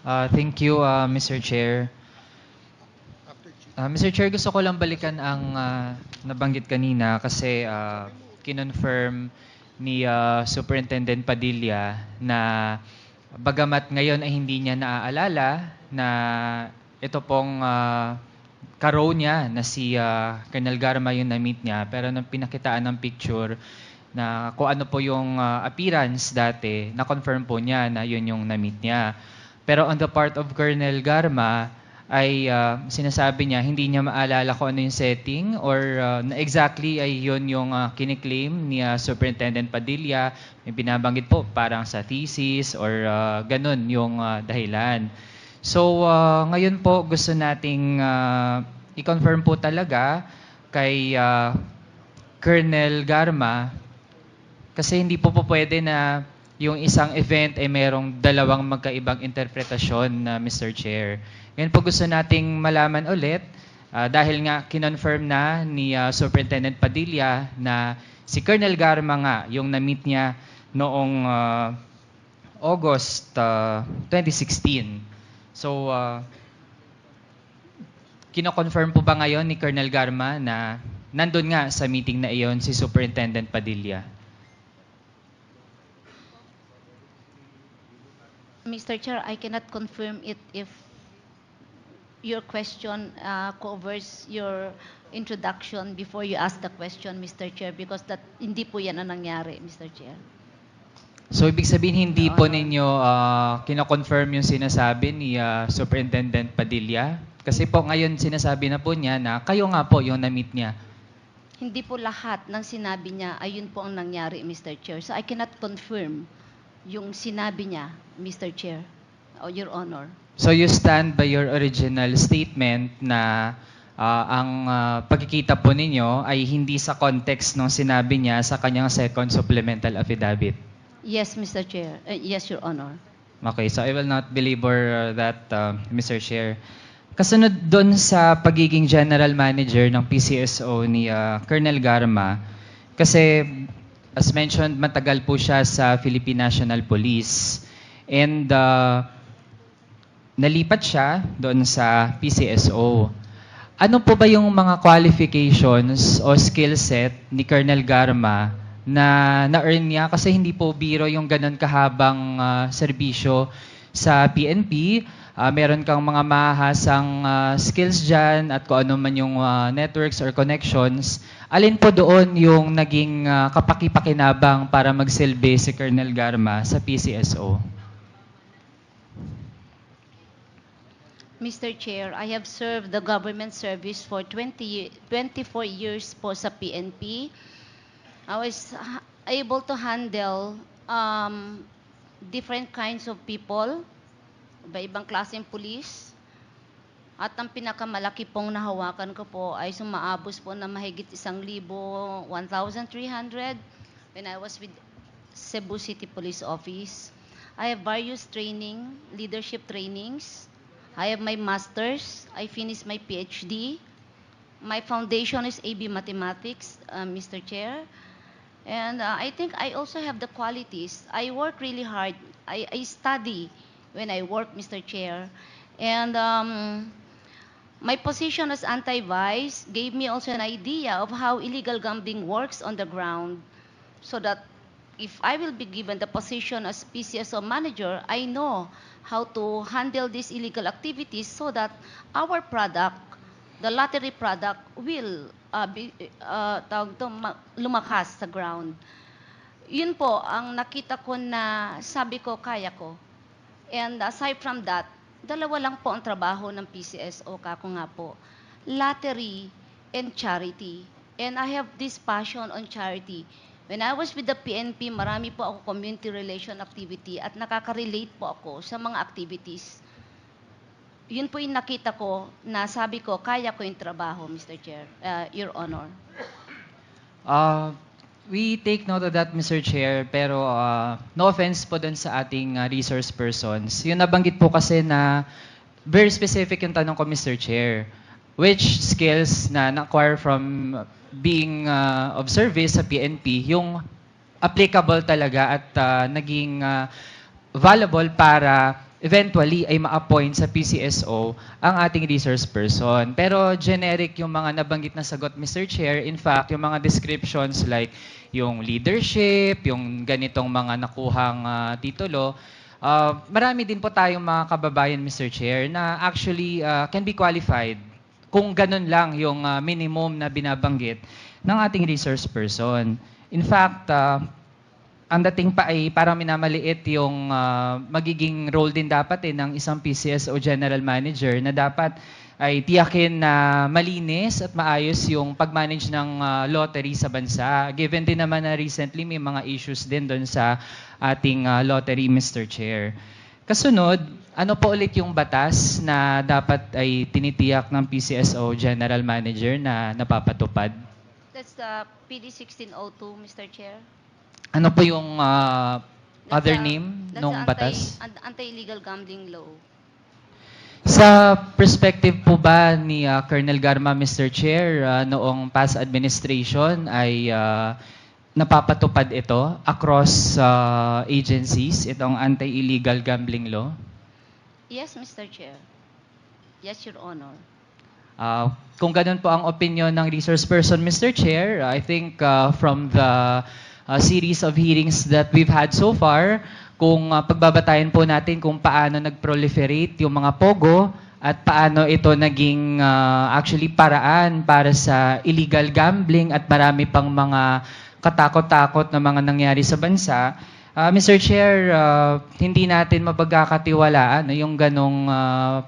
Thank you, Mr. Chair. Mr. Chair, gusto ko lang balikan ang nabanggit kanina kasi kinonfirm ni Superintendent Padilla na bagamat ngayon ay hindi niya naaalala na ito pong karo niya na si Colonel Garma yung na-meet niya, pero nung pinakitaan ng picture na kung ano po yung appearance dati, na-confirm po niya na yun yung na-meet niya. Pero on the part of Colonel Garma, ay sinasabi niya hindi niya maalala kung ano yung setting or na exactly ay yun yung kiniklaim ni Superintendent Padilla. May binabanggit po parang sa thesis or ganun yung dahilan. So ngayon po gusto nating i-confirm po talaga kay Colonel Garma kasi hindi po pwede na yung isang event ay merong dalawang magkaibang interpretasyon na Mr. Chair. Ngayon po gusto nating malaman ulit dahil nga kinonfirm na ni Superintendent Padilla na si Colonel Garma nga yung na-meet niya noong August 2016. So, kino-confirm po ba ngayon ni Colonel Garma na nandun nga sa meeting na iyon si Superintendent Padilla? Mr. Chair, I cannot confirm it if your question covers your introduction before you ask the question, Mr. Chair, because that hindi po yan ang nangyari, Mr. Chair. So, ibig sabihin hindi Your po Honor. ninyo kino-confirm yung sinasabi ni Superintendent Padilla? Kasi po ngayon sinasabi na po niya na kayo nga po yung na-meet niya. Hindi po lahat ng sinabi niya ayun po ang nangyari, Mr. Chair. So I cannot confirm yung sinabi niya, Mr. Chair, or Your Honor. So, you stand by your original statement na ang pagkikita po ninyo ay hindi sa context ng sinabi niya sa kanyang second supplemental affidavit. Yes, Mr. Chair. Yes, Your Honor. Okay, so I will not belabor that, Mr. Chair. Kasunod doon sa pagiging general manager ng PCSO ni Colonel Garma, kasi as mentioned, matagal po siya sa Philippine National Police. And nalipat siya doon sa PCSO. Ano po ba yung mga qualifications o skill set ni Colonel Garma na na-earn niya? Kasi hindi po biro yung ganun kahabang serbisyo sa PNP. Meron kang mga mahahasang skills dyan at kung ano man yung networks or connections. Alin po doon yung naging kapaki-pakinabang para magsilbi si Colonel Garma sa PCSO? Mr. Chair, I have served the government service for 24 years po sa PNP. I was able to handle different kinds of people, iba-ibang klaseng pulis. At ang pinakamalaki pong nahawakan ko po ay sumaabos po na mahigit 1,000, 1,300 when I was with Cebu City Police Office. I have various training, leadership trainings. I have my master's. I finished my PhD. My foundation is AB Mathematics, Mr. Chair. And I think I also have the qualities. I work really hard. I study when I work, Mr. Chair. And my position as anti-vice gave me also an idea of how illegal gambling works on the ground, so that if I will be given the position as PCSO manager, I know how to handle these illegal activities so that our product, the lottery product, will lumakas sa ground. Yun po ang nakita ko na sabi ko kaya ko. And aside from that, dalawa lang po ang trabaho ng PCSO, kako nga po. Lottery and charity. And I have this passion on charity. When I was with the PNP, marami po ako community relation activity at nakaka-relate po ako sa mga activities. Yun po yung nakita ko na sabi ko, kaya ko yung trabaho, Mr. Chair, Your Honor. We take note of that, Mr. Chair, pero no offense po dun sa ating resource persons. Yung nabanggit po kasi na very specific yung tanong ko, Mr. Chair. Which skills na na-acquire from being of service sa PNP yung applicable talaga at naging valuable para eventually ay ma-appoint sa PCSO ang ating resource person. Pero generic yung mga nabanggit na sagot, Mr. Chair. In fact, yung mga descriptions like yung leadership, yung ganitong mga nakuhang titulo, marami din po tayong mga kababayan, Mr. Chair, na actually can be qualified kung ganun lang yung minimum na binabanggit ng ating resource person. In fact, ang dating pa ay parang minamaliit yung magiging role din dapat ng isang PCSO General Manager na dapat ay tiyakin na malinis at maayos yung pag-manage ng lottery sa bansa. Given din naman na recently may mga issues din doon sa ating lottery, Mr. Chair. Kasunod, ano po ulit yung batas na dapat ay tinitiyak ng PCSO General Manager na napapatupad? That's the PD 1602, Mr. Chair. Ano po yung other That's the- name that's nung the batas? Anti-illegal gambling law. Sa perspective po ba ni Colonel Garma, Mr. Chair, noong past administration ay napapatupad ito across agencies, itong anti-illegal gambling law? Yes, Mr. Chair. Yes, Your Honor. Kung ganun po ang opinion ng resource person, Mr. Chair, I think from the series of hearings that we've had so far, kung pagbabatayan po natin kung paano nag-proliferate yung mga pogo at paano ito naging actually paraan para sa illegal gambling at marami pang mga katakot-takot na mga nangyari sa bansa, Mr. Chair, hindi natin mapagkakatiwalaan yung ganong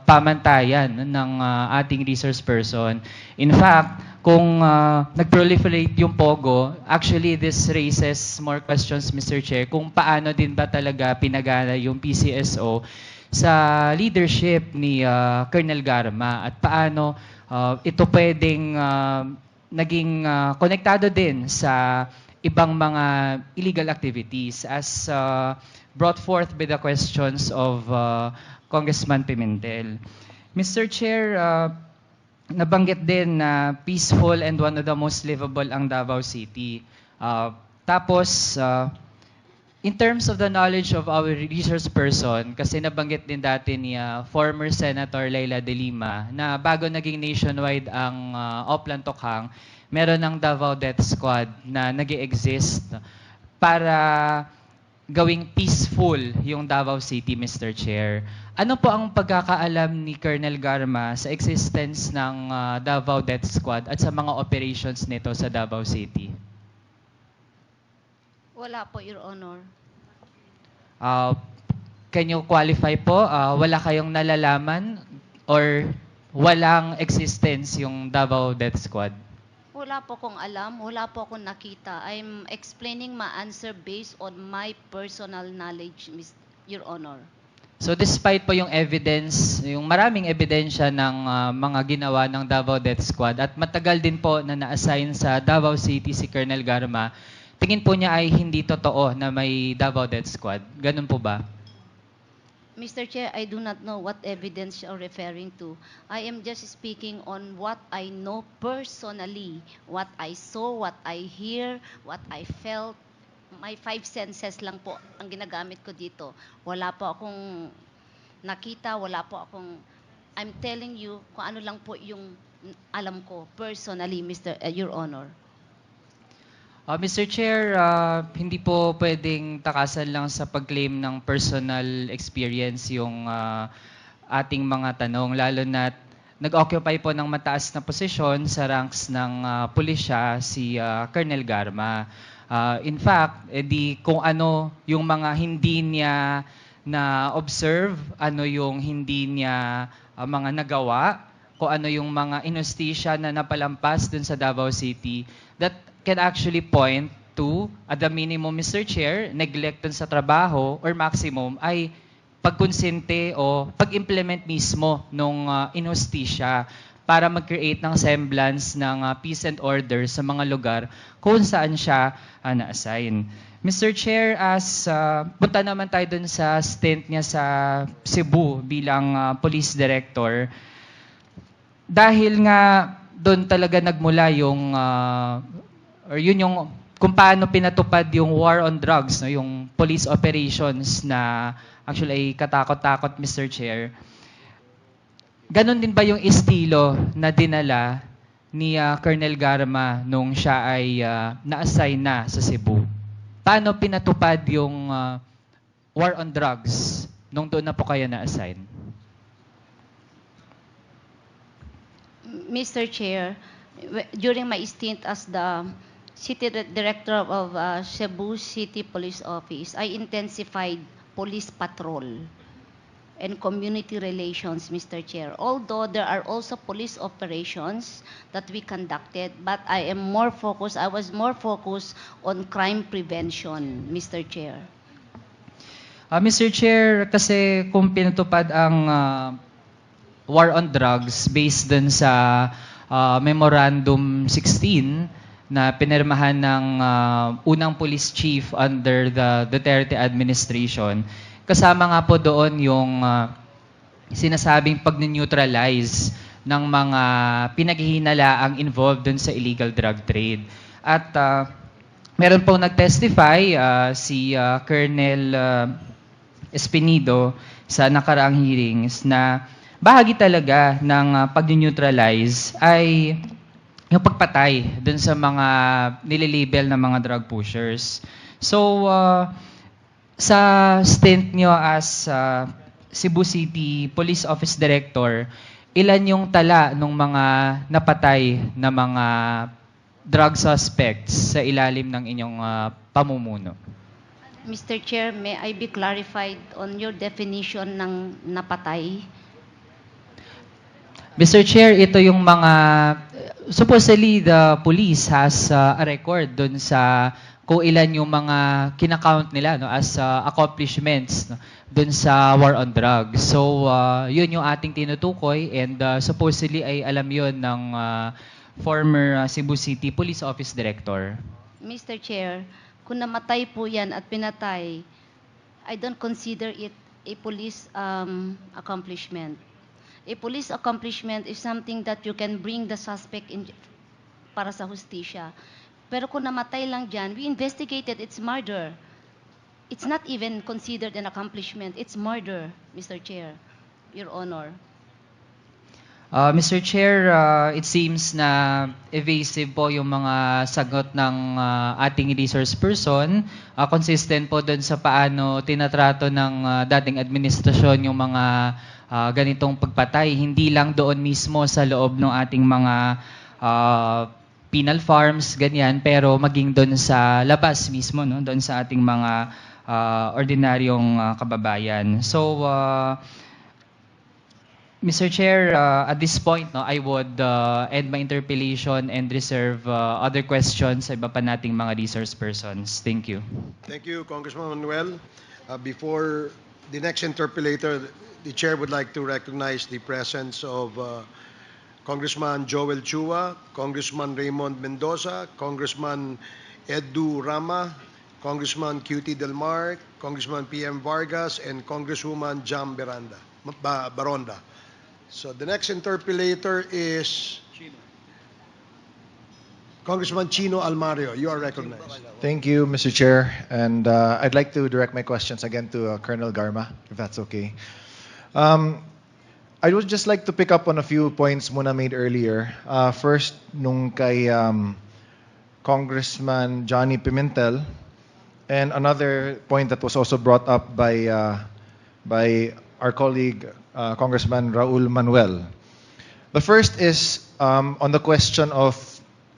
pamantayan ng ating resource person. In fact, kung nag-proliferate yung POGO, actually this raises more questions, Mr. Chair, kung paano din ba talaga pinagana yung PCSO sa leadership ni Colonel Garma at paano ito pwedeng naging konektado din sa ibang mga illegal activities as brought forth by the questions of Congressman Pimentel. Mr. Chair, nabanggit din na peaceful and one of the most livable ang Davao City. Tapos, in terms of the knowledge of our resource person, kasi nabanggit din dati ni former Senator Leila De Lima na bago naging nationwide ang Oplan Tokhang, meron ng Davao Death Squad na nag-exist para gawing peaceful yung Davao City, Mr. Chair. Ano po ang pagkakaalam ni Colonel Garma sa existence ng Davao Death Squad at sa mga operations nito sa Davao City? Wala po, Your Honor. Can you qualify po? Wala kayong nalalaman or walang existence yung Davao Death Squad? Wala po akong alam, wala po akong nakita. I'm explaining my answer based on my personal knowledge, Your Honor. So despite po yung evidence, yung maraming ebidensya ng mga ginawa ng Davao Death Squad at matagal din po na na-assign sa Davao City si Colonel Garma, tingin po niya ay hindi totoo na may Davao Death Squad. Ganun po ba? Mr. Chair, I do not know what evidence you're referring to. I am just speaking on what I know personally, what I saw, what I hear, what I felt. My 5 senses lang po ang ginagamit ko dito. Wala po akong nakita, wala po akong... I'm telling you kung ano lang po yung alam ko personally, Your Honor. Mr. Chair, hindi po pwedeng takasan lang sa pag-claim ng personal experience yung ating mga tanong, lalo na nag-occupy po ng mataas na posisyon sa ranks ng pulisya si Colonel Garma. In fact, kung ano yung mga hindi niya na-observe, ano yung hindi niya mga nagawa, kung ano yung mga inostisya na napalampas dun sa Davao City, that can actually point to, at the minimum, Mr. Chair, neglect dun sa trabaho, or maximum, ay pagkonsente o pag-implement mismo nung inostisya para mag-create ng semblance ng peace and order sa mga lugar kung saan siya na-assign. Mr. Chair, as punta naman tayo dun sa stint niya sa Cebu bilang police director, dahil nga doon talaga nagmula yung or yun yung kung paano pinatupad yung war on drugs, no, yung police operations na actually ay katakot-takot, Mr. Chair. Ganon din ba yung estilo na dinala ni Colonel Garma nung siya ay na-assign na sa Cebu? Paano pinatupad yung war on drugs nung doon na po kayo na-assign? Mr. Chair, during my stint as the City Director of Cebu City Police Office, I intensified police patrol and community relations, Mr. Chair. Although there are also police operations that we conducted, but I was more focused on crime prevention, Mr. Chair. Mr. Chair, kasi kung pinatupad ang war on drugs based dun sa Memorandum 16 na pinirmahan ng unang police chief under the Duterte administration, kasama nga po doon yung sinasabing pag-neutralize ng mga pinaghihinalaang involved dun sa illegal drug trade. At meron pong nag-testify si Colonel Espinido sa nakaraang hearings na bahagi talaga ng pag-neutralize ay yung pagpatay dun sa mga nililabel na mga drug pushers. So, sa stint nyo as Cebu City Police Office Director, ilan yung tala ng mga napatay na mga drug suspects sa ilalim ng inyong pamumuno? Mr. Chair, may I be clarified on your definition ng napatay? Mr. Chair, ito yung mga, supposedly the police has a record dun sa kung ilan yung mga kinakount nila no, as accomplishments no, dun sa war on drugs. So, yun yung ating tinutukoy and supposedly ay alam yun ng former Cebu City Police Office Director. Mr. Chair, kung namatay po yan at pinatay, I don't consider it a police accomplishment. A police accomplishment is something that you can bring the suspect in para sa hustisya. Pero kung namatay lang dyan, we investigated, it's murder. It's not even considered an accomplishment. It's murder, Mr. Chair, Your Honor. Mr. Chair, it seems na evasive po yung mga sagot ng ating resource person. Consistent po dun sa paano tinatrato ng dating administrasyon yung mga ganitong pagpatay. Hindi lang doon mismo sa loob ng ating mga penal farms, ganyan, pero maging doon sa labas mismo, no? Doon sa ating mga ordinaryong kababayan. So, Mr. Chair, at this point, no, I would end my interpellation and reserve other questions sa iba pa nating mga resource persons. Thank you. Thank you, Congressman Manuel. Before the next interpellator, the Chair would like to recognize the presence of Congressman Joel Chua, Congressman Raymond Mendoza, Congressman Edu Rama, Congressman QT Del Mar, Congressman PM Vargas, and Congresswoman Jam Baronda. So the next interpellator is Congressman Chino Almario. You are recognized. Thank you, Mr. Chair. And I'd like to direct my questions again to Colonel Garma, if that's okay. I would just like to pick up on a few points muna made earlier. First, nung kay Congressman Johnny Pimentel, and another point that was also brought up by our colleague, Congressman Raul Manuel. The first is on the question of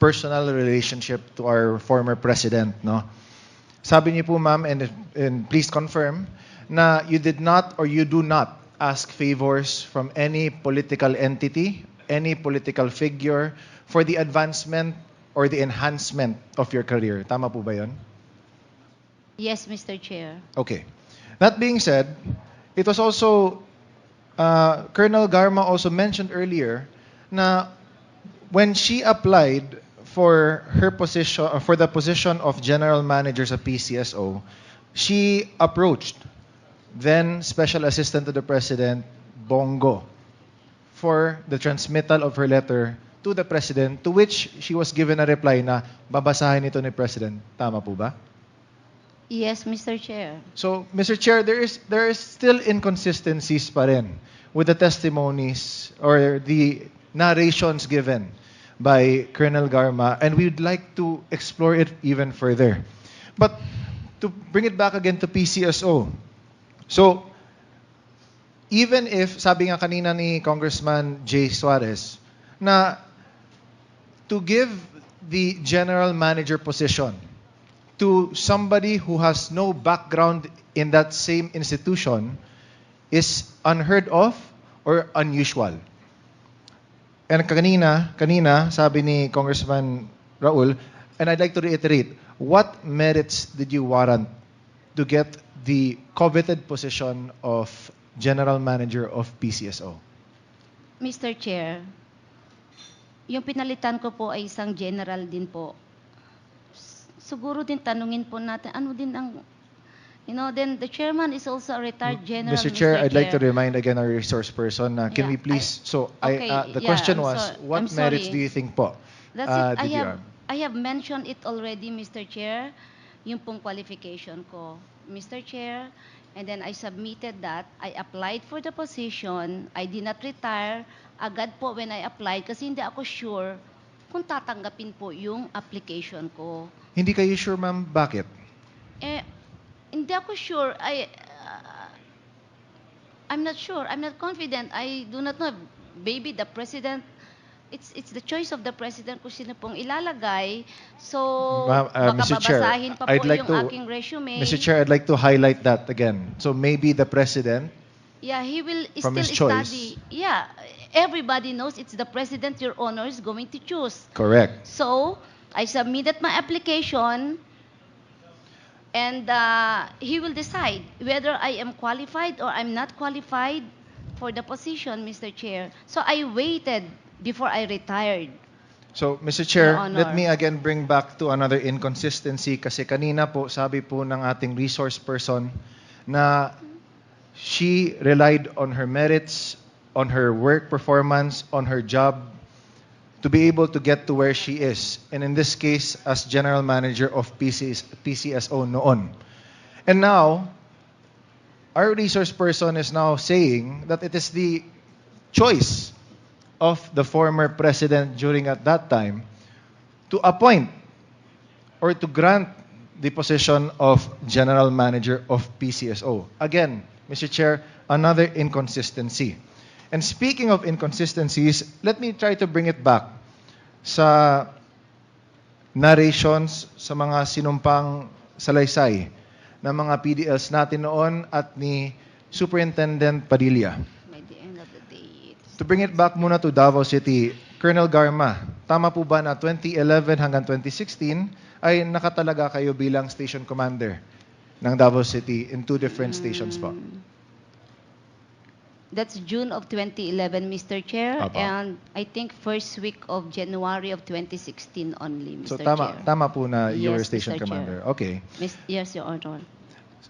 personal relationship to our former president. No? Sabi niyo po, ma'am, and please confirm, na you did not or you do not ask favors from any political entity, any political figure for the advancement or the enhancement of your career. Tama po ba yun? Yes, Mr. Chair. Okay. That being said, it was also, Colonel Garma also mentioned earlier na when she applied for her position, for the position of General Manager sa PCSO, she approached then Special Assistant to the President, Bongo, for the transmittal of her letter to the President, to which she was given a reply na babasahin ito ni President. Tama po ba? Yes, Mr. Chair. So, Mr. Chair, there is still inconsistencies pa rin with the testimonies or the narrations given by Colonel Garma, and we'd like to explore it even further. But to bring it back again to PCSO, so even if, sabi nga kanina ni Congressman Jay Suarez, na to give the general manager position to somebody who has no background in that same institution is unheard of or unusual. And kanina, sabi ni Congressman Raul, and I'd like to reiterate, what merits did you warrant to get the coveted position of General Manager of PCSO? Mr. Chair, yung pinalitan ko po ay isang general din po. Siguro din tanungin po natin, ano din ang, then the chairman is also a retired general, Mr. Chair, I'd like to remind again our resource person, can Yeah, we please, okay, the yeah, question I'm was, sorry. what I'm merits sorry. do you think po? That's it. did you have? I have mentioned it already, Mr. Chair, yung pong qualification ko. Mr. Chair, and then I submitted that. I applied for the position. I did not retire agad po when I applied kasi hindi ako sure kung tatanggapin po yung application ko. Hindi kayo sure, ma'am, bakit? Hindi ako sure. I'm not sure. I'm not confident. I do not know. Maybe the president, it's the choice of the president kung sino pong ilalagay. So, Ma'am, baka Mr. Chair, babasahin pa I'd po like yung to- aking resume. Mr. Chair, I'd like to highlight that again. So maybe the president, Yeah, he will From still his choice. study. Yeah, everybody knows it's the president, Your Honor, is going to choose. correct. So, I submitted my application and he will decide whether I am qualified or I'm not qualified for the position, Mr. Chair. So, I waited before I retired. So, Mr. Chair, Your Honor. let me again bring back to another inconsistency kasi kanina po, sabi po ng ating resource person na she relied on her merits, on her work performance, on her job to be able to get to where she is. And in this case, as General Manager of PCSO noon. And now, our resource person is now saying that it is the choice of the former president during at that time to appoint or to grant the position of General Manager of PCSO. Again, Mr. Chair, another inconsistency. And speaking of inconsistencies, let me try to bring it back sa narrations sa mga sinumpang salaysay ng mga PDLs natin noon at ni Superintendent Padilla. By the end of the day, To bring it back muna to Davao City, Colonel Garma, tama po ba na 2011 hanggang 2016 ay nakatalaga kayo bilang station commander ng Davao City in two different stations po? That's June of 2011, Mr. Chair, Apa. and I think first week of January of 2016 only, Mr. So Chair. tama po na you were Yes, station Mr. Chair. commander. Okay. Yes, Your Honor.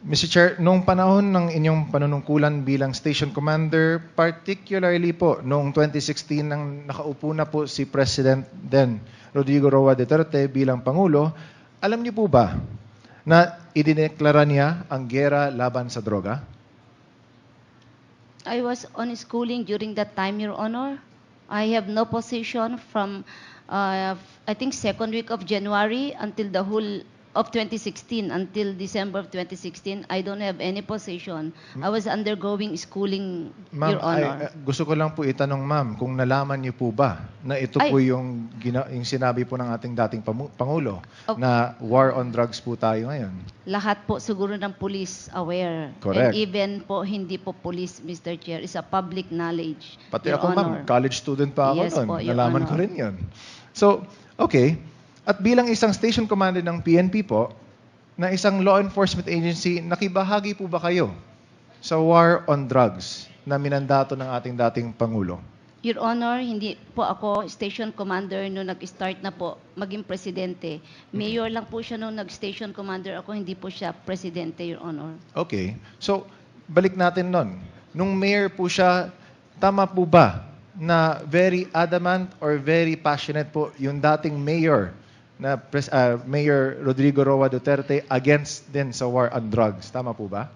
Mr. Chair, noong panahon ng inyong panunungkulan bilang station commander, particularly po noong 2016 nang nakaupo na po si President then Rodrigo Roa Duterte bilang Pangulo, alam niyo po ba na idineklara niya ang giyera laban sa droga? I was on schooling during that time, Your Honor. I have no position from, I think, second week of January until the whole of 2016, until December of 2016. I don't have any position. I was undergoing schooling, Ma'am, Your Honor. gusto ko lang po itanong, ma'am, kung nalaman niyo po ba na ito po yung sinabi po ng ating dating Pangulo Of- na war on drugs po tayo ngayon? Lahat po siguro ng police aware. Correct. And even po hindi po police, Mr. Chair, is a public knowledge, Pati Your ako, Honor. ma'am, college student pa ako Yes noon. po, Your Nalaman ko Honor. rin yun. So, okay. At bilang isang station commander ng PNP po, na isang law enforcement agency, nakibahagi po ba kayo sa war on drugs na minandato ng ating dating Pangulo? Your Honor, hindi po ako station commander nung nag-start na po maging presidente. Mayor lang po siya nung nag-station commander ako, hindi po siya presidente, Your Honor. Okay. So, balik natin nun. Nung mayor po siya, tama po ba na very adamant or very passionate po yung dating mayor na Mayor Rodrigo Roa Duterte against din sa war on drugs. Tama po ba?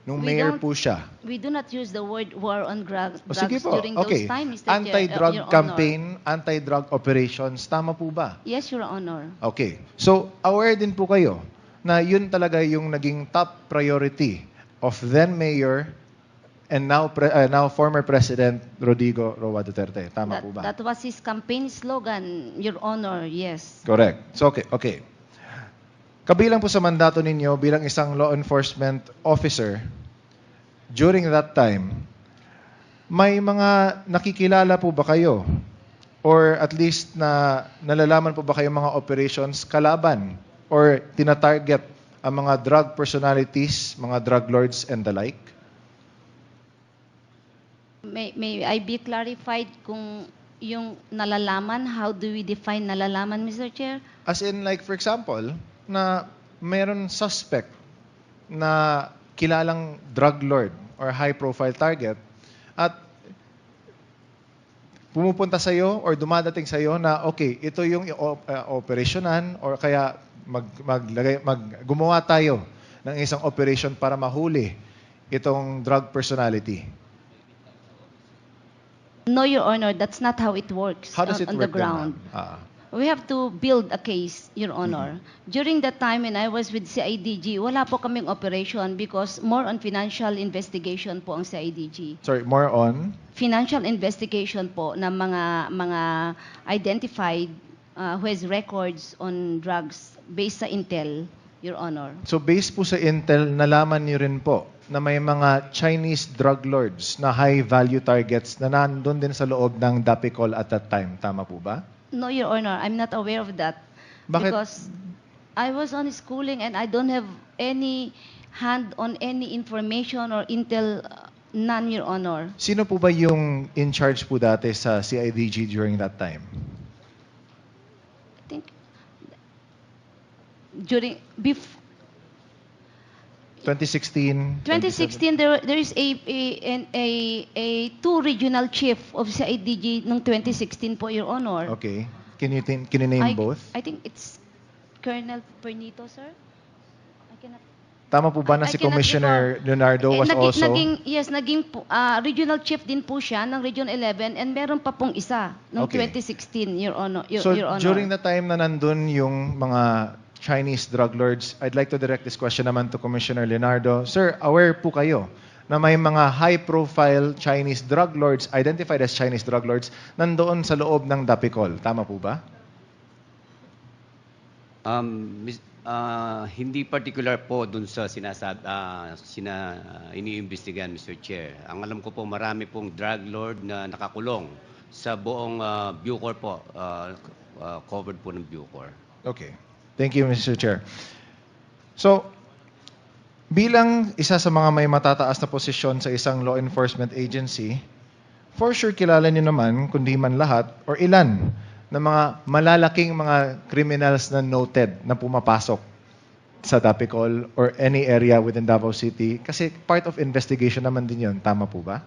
Nung We mayor don't- po siya. We do not use the word war on drugs O sige po, during those okay. times, Mr. Chair, Anti-drug Your Honor. campaign, anti-drug operations, tama po ba? Yes, Your Honor. Okay. So, aware din po kayo na yun talaga yung naging top priority of then Mayor and now former President Rodrigo Roa Duterte. Tama po ba? That was his campaign slogan, Your Honor, yes. Correct. So, okay. Kabilang po sa mandato ninyo bilang isang law enforcement officer, during that time, may mga nakikilala po ba kayo? Or at least na nalalaman po ba kayo mga operations kalaban? Or tinatarget ang mga drug personalities, mga drug lords and the like? May I be clarified kung yung nalalaman, how do we define nalalaman, Mr. Chair? As in, like, for example, na meron suspect na kilalang drug lord or high-profile target at pumupunta sa iyo or dumadating sa iyo na, okay, ito yung operasyonan or kaya gumawa tayo ng isang operation para mahuli itong drug personality. No, Your Honor, that's not how it works How does it on work the ground. then, ma'am? We have to build a case, Your Honor. During that time when I was with CIDG, wala po kaming operation because more on financial investigation po ang CIDG. Sorry, more on? Financial investigation po ng mga identified who has records on drugs based sa intel, Your Honor. So based po sa intel, nalaman niyo rin po na may mga Chinese drug lords na high-value targets na nandun din sa loob ng Dapicol at that time. Tama po ba? No, Your Honor, I'm not aware of that. Bakit? Because I was on schooling and I don't have any hand on any information or intel, none, Your Honor. Sino po ba yung in charge po dati sa CIDG during that time? I think during 2016? 2016 there is a two regional chief of CIDG noong 2016 po, Your Honor. Okay. Can you name both? I think it's Colonel Pernito, sir. I cannot. Tama po ba na I si cannot Commissioner Leonardo was also? Naging regional chief din po siya ng Region 11 and meron pa pong isa noong Okay. 2016, Your Honor. Your Honor. During the time na nandun yung mga Chinese drug lords, I'd like to direct this question naman to Commissioner Leonardo. Sir, aware po kayo na may mga high-profile Chinese drug lords, identified as Chinese drug lords, nandoon sa loob ng Dapicol. Tama po ba? Hindi particular po dun sa iniimbestigahan, Mr. Chair. Ang alam ko po, marami pong drug lord na nakakulong sa buong Bucor po, covered po ng Bucor. Okay. Thank you, Mr. Chair. So, bilang isa sa mga may matataas na posisyon sa isang law enforcement agency, for sure kilala niyo naman, kundi man lahat, or ilan, na mga malalaking mga criminals na noted na pumapasok sa Dapicol or any area within Davao City. Kasi part of investigation naman din yun. Tama po ba?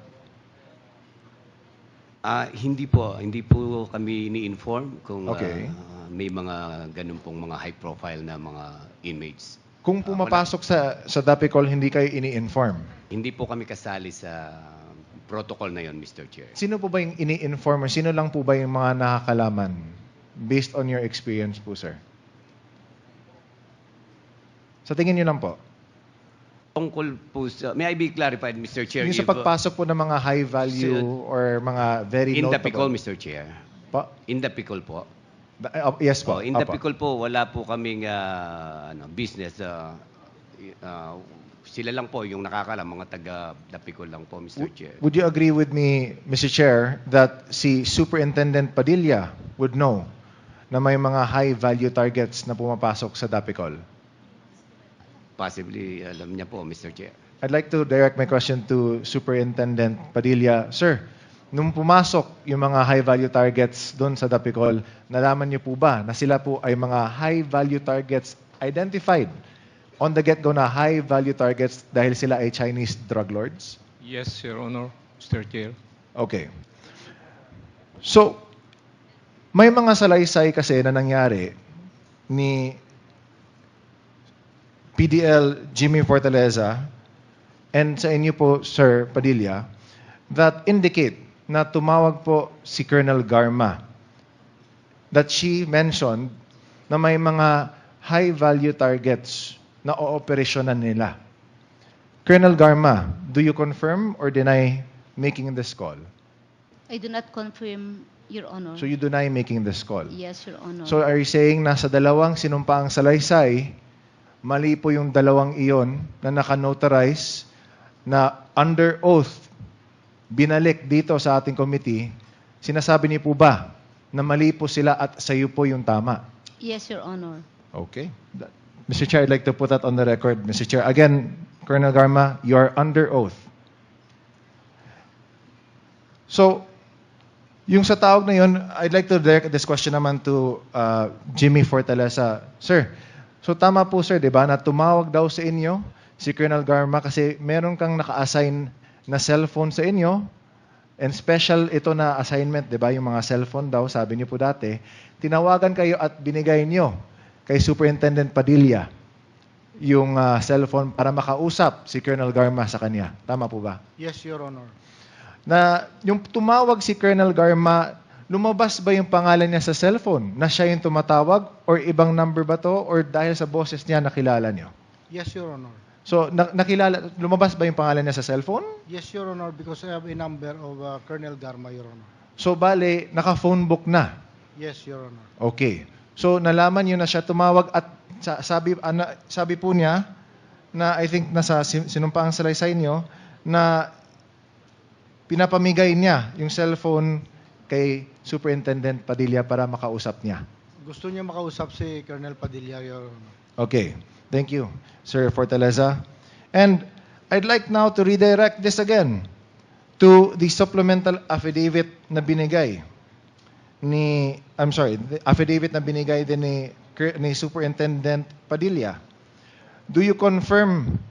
Hindi po kami ni-inform kung Okay. may mga ganun pong mga high-profile na mga inmates. Kung pumapasok sa Dapicol, hindi kayo ini-inform. Hindi po kami kasali sa protocol na yon, Mr. Chair. Sino po ba yung ini-inform or sino lang po ba yung mga nakakalaman based on your experience po, sir? Sa tingin niyo lang po. Tungkol po sa... May I be clarified, Mr. Chair? Yung sa if, pagpasok po ng mga high value or mga very in the notable. Picol, Mr. Chair. Pa? In the Picol po. Yes po. In the Opo. Picol po, wala po kaming business. Sila lang po yung nakakalam, mga taga Dapicol lang po, Mr. Chair. Would you agree with me, Mr. Chair, that si Superintendent Padilla would know na may mga high value targets na pumapasok sa Dapicol? Possibly, alam niya po, Mr. Chair. I'd like to direct my question to Superintendent Padilla. Sir, nung pumasok yung mga high-value targets doon sa Dapicol, nalaman niyo po ba na sila po ay mga high-value targets identified on the get-go na high-value targets dahil sila ay Chinese drug lords? Yes, Your Honor, Mr. Chair. Okay. So, may mga salaysay kasi na nangyari ni PDL Jimmy Fortaleza and sa inyo po, Sir Padilla, that indicate na tumawag po si Colonel Garma, that she mentioned na may mga high-value targets na ooperasyonan nila. Colonel Garma, do you confirm or deny making this call? I do not confirm, Your Honor. So you deny making this call? Yes, Your Honor. So are you saying na sa dalawang sinumpaang salaysay, mali po yung dalawang iyon na naka-notarize na under oath binalik dito sa ating committee, sinasabi niyo po ba na mali po sila at sa iyo po yung tama? Yes, Your Honor. Okay. Mr. Chair, I'd like to put that on the record. Mr. Chair, again, Colonel Garma, you are under oath. So, yung sa tawag na yun, I'd like to direct this question naman to Jimmy Fortaleza. Sir, so tama po sir, di ba, na tumawag daw sa inyo si Colonel Garma kasi meron kang naka-assign na cellphone sa inyo and special ito na assignment, di ba, yung mga cellphone daw, sabi niyo po dati, tinawagan kayo at binigay niyo kay Superintendent Padilla yung cellphone para makausap si Colonel Garma sa kanya. Tama po ba? Yes, Your Honor. Na yung tumawag si Colonel Garma, lumabas ba yung pangalan niya sa cellphone na siya yung tumatawag or ibang number ba to or dahil sa boses niya nakilala niyo? Yes, Your Honor. So nakilala, lumabas ba yung pangalan niya sa cellphone? Yes, Your Honor, because I have a number of Colonel Garma, Your Honor. So bale, naka-phone book na. Yes, Your Honor. Okay. So nalaman niyo na siya tumawag at sabi po niya na I think nasa sinumpaang salaysay niyo na pinapamigay niya yung cellphone kay Superintendent Padilla para makausap niya. Gusto niya makausap si Colonel Padilla, Your Honor. Okay. Thank you, Sir Fortaleza. And I'd like now to redirect this again to the supplemental affidavit na binigay the affidavit na binigay din ni Superintendent Padilla. Do you confirm,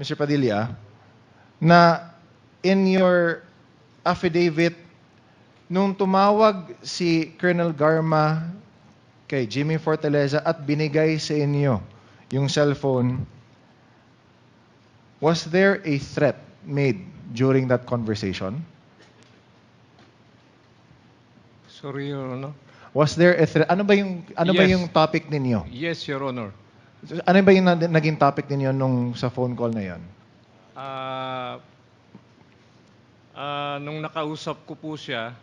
Mr. Padilla, na in your affidavit, nung tumawag si Colonel Garma kay Jimmy Fortaleza at binigay sa inyo yung cellphone, was there a threat made during that conversation? Sorry, Your Honor. Was there a threat? Ano ba Yes. yung topic ninyo? Yes, Your Honor. Ano ba yung naging topic ninyo nung sa phone call na yon? Nung nakausap ko po siya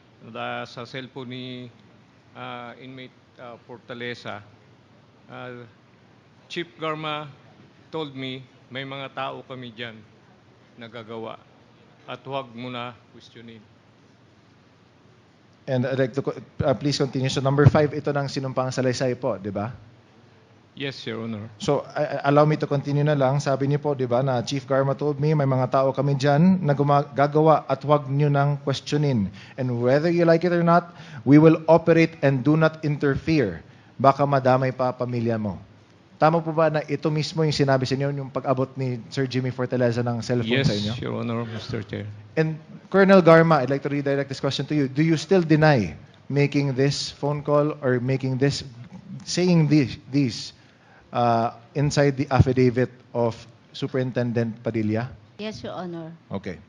sa cellphone ni inmate Fortaleza, Chief Garma told me may mga tao kami dyan nagagawa at huwag mo na questionin. And I'd like to please continue. So number 5, ito ng sinumpang salaysay po, di ba? Yes, Your Honor. So allow me to continue na lang. Sabi niyo po, di ba, na Chief Garma told me may mga tao kami dyan na gagawa at huwag niyo nang questionin. And whether you like it or not, we will operate and do not interfere. Baka madamay pa pamilya mo. Tama po ba na ito mismo yung sinabi sa inyo yung pag-abot ni Sir Jimmy Fortaleza ng cellphone Yes, sa inyo? Your Honor, Mr. Chair. And Colonel Garma, I'd like to redirect this question to you. Do you still deny making this phone call or saying these inside the affidavit of Superintendent Padilla? Yes, Your Honor. Okay.